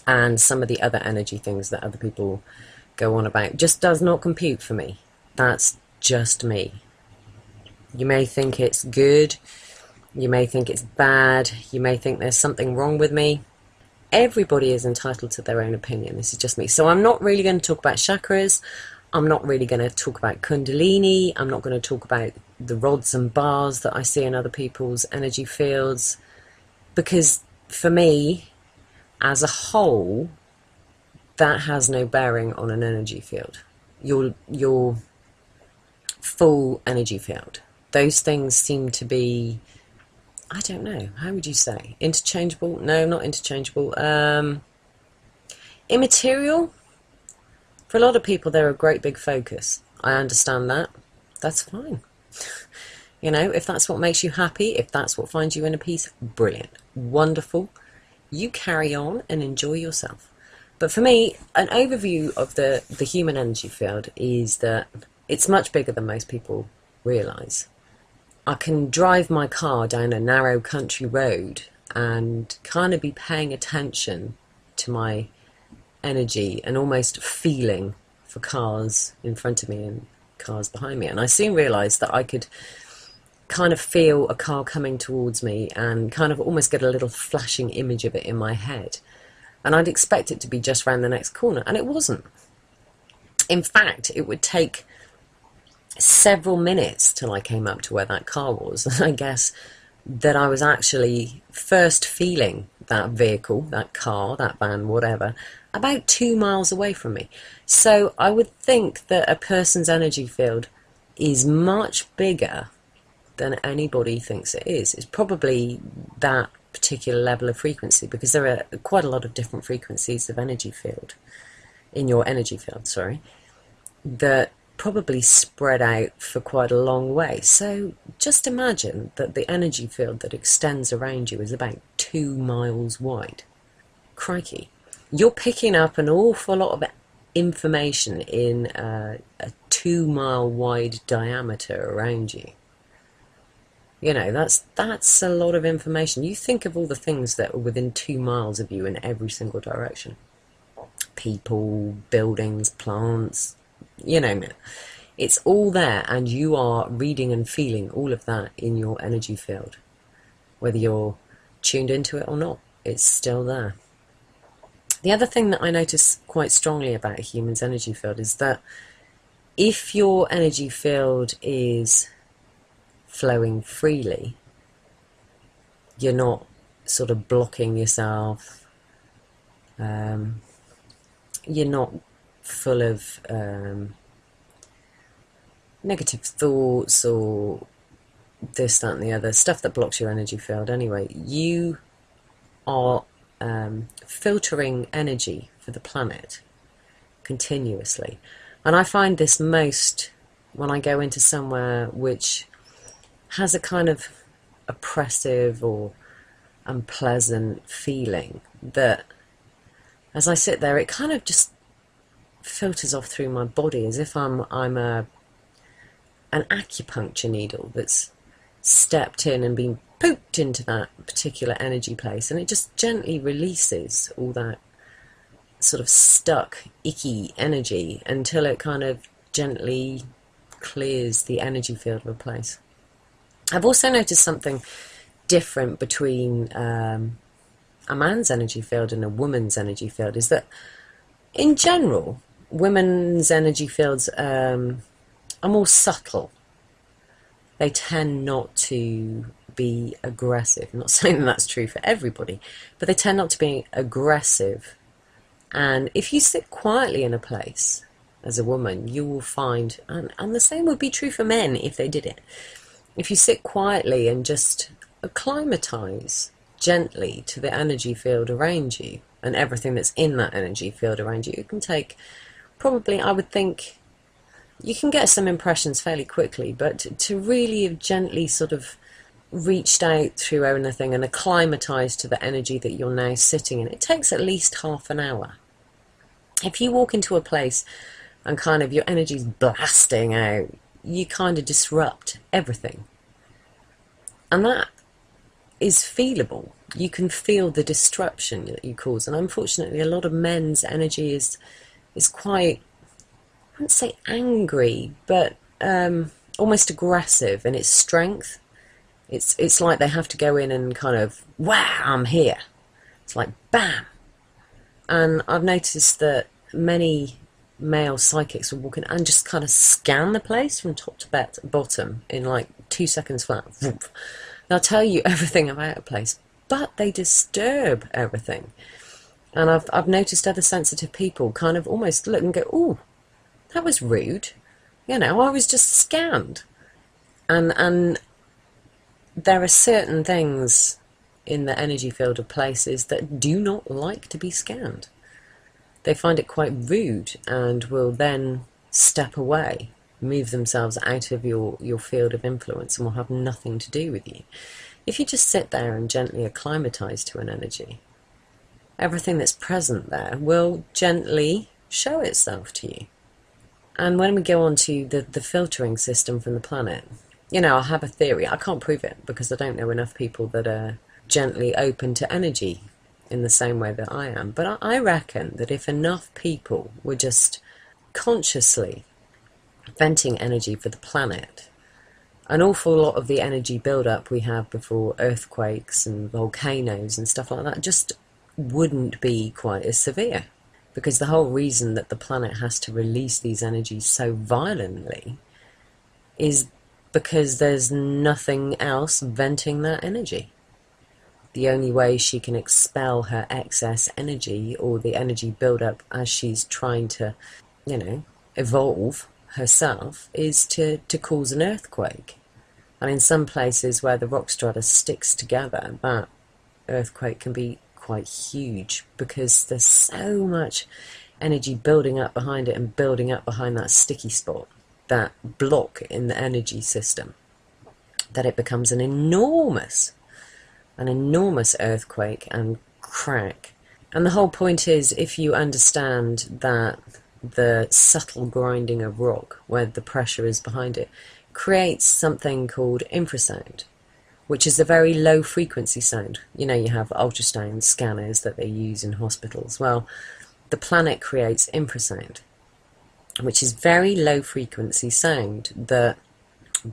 and some of the other energy things that other people go on about just does not compute for me. That's just me. You may think it's good, you may think it's bad, you may think there's something wrong with me. Everybody is entitled to their own opinion. This is just me. So I'm not really going to talk about chakras. I'm not really going to talk about kundalini. I'm not going to talk about the rods and bars that I see in other people's energy fields. Because for me, as a whole, that has no bearing on an energy field. Your full energy field. Those things seem to be, I don't know, how would you say? Interchangeable? No, not interchangeable. Immaterial? For a lot of people, they're a great big focus. I understand that. That's fine. You know, if that's what makes you happy, if that's what finds you inner peace, brilliant. Wonderful. You carry on and enjoy yourself. But for me, an overview of the human energy field is that it's much bigger than most people realise. I can drive my car down a narrow country road and kind of be paying attention to my energy and almost feeling for cars in front of me and cars behind me. And I soon realised that I could kind of feel a car coming towards me and kind of almost get a little flashing image of it in my head. And I'd expect it to be just round the next corner, and it wasn't. In fact, it would take several minutes till I came up to where that car was. And I guess that I was actually first feeling that vehicle, that car, that van, whatever, about 2 miles away from me. So I would think that a person's energy field is much bigger than anybody thinks it is. It's probably that particular level of frequency, because there are quite a lot of different frequencies of energy field in your energy field, that probably spread out for quite a long way. So just imagine that the energy field that extends around you is about 2 miles wide. Crikey. You're picking up an awful lot of information in a 2 mile wide diameter around you. You know, that's a lot of information. You think of all the things that are within 2 miles of you in every single direction. People, buildings, plants, you name it. It's all there, and you are reading and feeling all of that in your energy field. Whether you're tuned into it or not, it's still there. The other thing that I notice quite strongly about a human's energy field is that if your energy field is flowing freely, you're not sort of blocking yourself, you're not full of negative thoughts or this, that and the other, stuff that blocks your energy field anyway. You are filtering energy for the planet continuously. And I find this most when I go into somewhere which has a kind of oppressive or unpleasant feeling, that as I sit there, it kind of just filters off through my body as if I'm an acupuncture needle that's stepped in and been poked into that particular energy place, and it just gently releases all that sort of stuck, icky energy until it kind of gently clears the energy field of a place. I've also noticed something different between a man's energy field and a woman's energy field, is that in general, women's energy fields are more subtle. They tend not to be aggressive. I'm not saying that that's true for everybody, but they tend not to be aggressive. And if you sit quietly in a place as a woman, you will find, and the same would be true for men if they did it, if you sit quietly and just acclimatise gently to the energy field around you and everything that's in that energy field around you, it can take probably, I would think, you can get some impressions fairly quickly, but to really have gently sort of reached out through anything and acclimatised to the energy that you're now sitting in, it takes at least half an hour. If you walk into a place and kind of your energy's blasting out, you kind of disrupt everything. And that is feelable. You can feel the disruption that you cause, and unfortunately a lot of men's energy is quite, I wouldn't say angry, but almost aggressive in its strength. It's like they have to go in and kind of, wow, I'm here. It's like bam. And I've noticed that many male psychics will walk in and just kind of scan the place from top to bottom in like 2 seconds flat. They'll tell you everything about a place, but they disturb everything. And I've noticed other sensitive people kind of almost look and go, "Ooh, that was rude. You know, I was just scanned." And there are certain things in the energy field of places that do not like to be scanned. They find it quite rude and will then step away, move themselves out of your field of influence, and will have nothing to do with you. If you just sit there and gently acclimatise to an energy, everything that's present there will gently show itself to you. And when we go on to the filtering system from the planet, you know, I have a theory. I can't prove it because I don't know enough people that are gently open to energy in the same way that I am. But I reckon that if enough people were just consciously venting energy for the planet, an awful lot of the energy build-up we have before earthquakes and volcanoes and stuff like that just wouldn't be quite as severe. Because the whole reason that the planet has to release these energies so violently is because there's nothing else venting that energy. The only way she can expel her excess energy, or the energy build-up as she's trying to, you know, evolve herself, is to cause an earthquake. And in some places where the rock strata sticks together, that earthquake can be quite huge because there's so much energy building up behind it and building up behind that sticky spot, that block in the energy system, that it becomes an enormous earthquake and crack. And the whole point is, if you understand that the subtle grinding of rock, where the pressure is behind it, creates something called infrasound, which is a very low frequency sound. You know, you have ultrasound scanners that they use in hospitals. Well, the planet creates infrasound, which is very low frequency sound that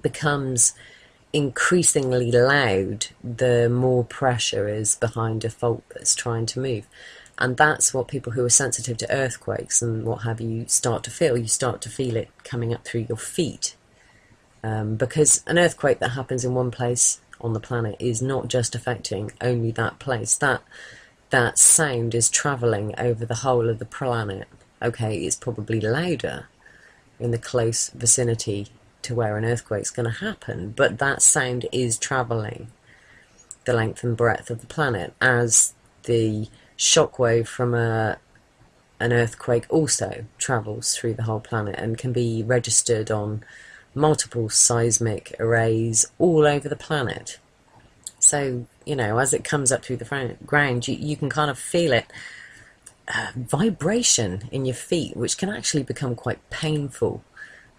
becomes increasingly loud the more pressure is behind a fault that's trying to move. And that's what people who are sensitive to earthquakes and what have you start to feel. You start to feel it coming up through your feet. Because an earthquake that happens in one place on the planet is not just affecting only that place. That sound is travelling over the whole of the planet. Okay, it's probably louder in the close vicinity to where an earthquake's going to happen, but that sound is travelling the length and breadth of the planet, as the shockwave from an earthquake also travels through the whole planet and can be registered on multiple seismic arrays all over the planet. So, you know, as it comes up through the ground, you can kind of feel it, vibration in your feet, which can actually become quite painful.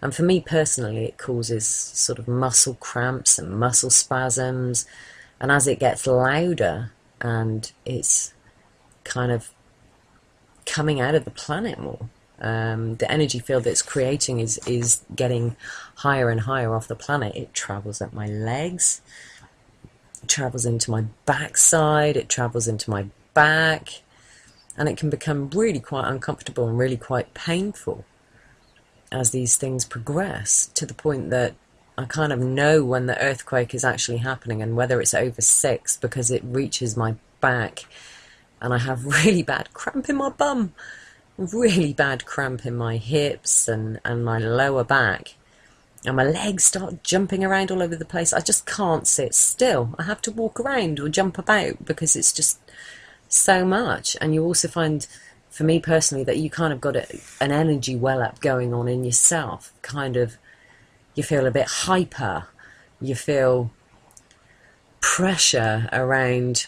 And for me personally, it causes sort of muscle cramps and muscle spasms. And as it gets louder and it's kind of coming out of the planet more, the energy field that's creating is getting higher and higher off the planet. It travels up my legs, it travels into my backside, it travels into my back, and it can become really quite uncomfortable and really quite painful as these things progress, to the point that I kind of know when the earthquake is actually happening and whether it's over 6, because it reaches my back and I have really bad cramp in my bum, really bad cramp in my hips and my lower back, and my legs start jumping around all over the place. I just can't sit still. I have to walk around or jump about because it's just so much. And you also find, for me personally, that you kind of got an energy well up going on in yourself. Kind of, you feel a bit hyper, you feel pressure around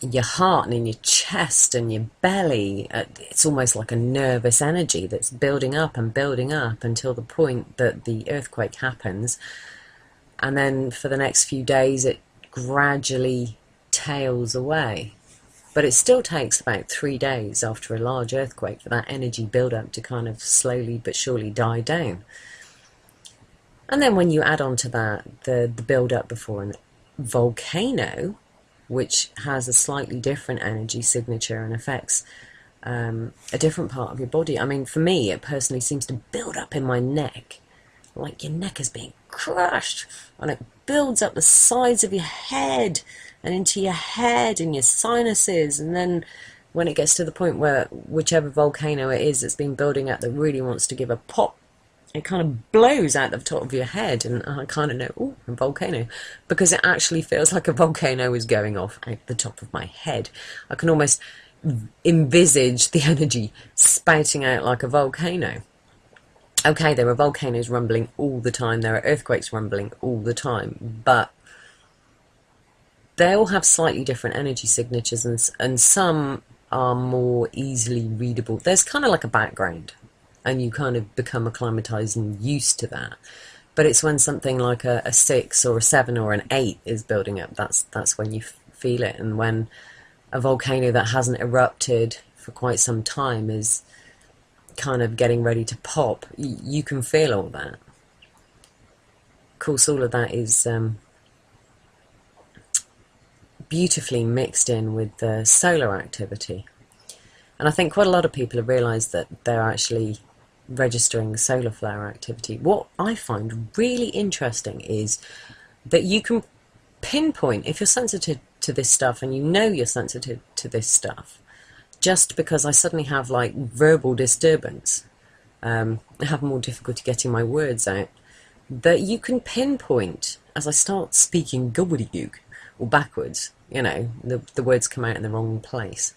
your heart and in your chest and your belly. It's almost like a nervous energy that's building up until the point that the earthquake happens. And then for the next few days it gradually tails away. But it still takes about 3 days after a large earthquake for that energy build-up to kind of slowly but surely die down. And then when you add on to that the build-up before a volcano, which has a slightly different energy signature and affects a different part of your body. I mean, for me, it personally seems to build up in my neck, like your neck is being crushed, and it builds up the sides of your head and into your head and your sinuses, and then when it gets to the point where whichever volcano it is that's been building up that really wants to give a pop, it kind of blows out the top of your head, and I kind of know, oh, a volcano, because it actually feels like a volcano is going off out the top of my head. I can almost envisage the energy spouting out like a volcano. Okay, there are volcanoes rumbling all the time, there are earthquakes rumbling all the time, but they all have slightly different energy signatures, and some are more easily readable. There's kind of like a background, and you kind of become acclimatized and used to that. But it's when something like a 6 or a 7 or an 8 is building up, that's when you feel it. And when a volcano that hasn't erupted for quite some time is kind of getting ready to pop, you can feel all that. Of course, all of that is beautifully mixed in with the solar activity. And I think quite a lot of people have realised that they're actually registering solar flare activity. What I find really interesting is that you can pinpoint, if you're sensitive to this stuff and you know you're sensitive to this stuff, just because I suddenly have like verbal disturbance, I have more difficulty getting my words out, that you can pinpoint as I start speaking gobbledygook or backwards, you know, the words come out in the wrong place.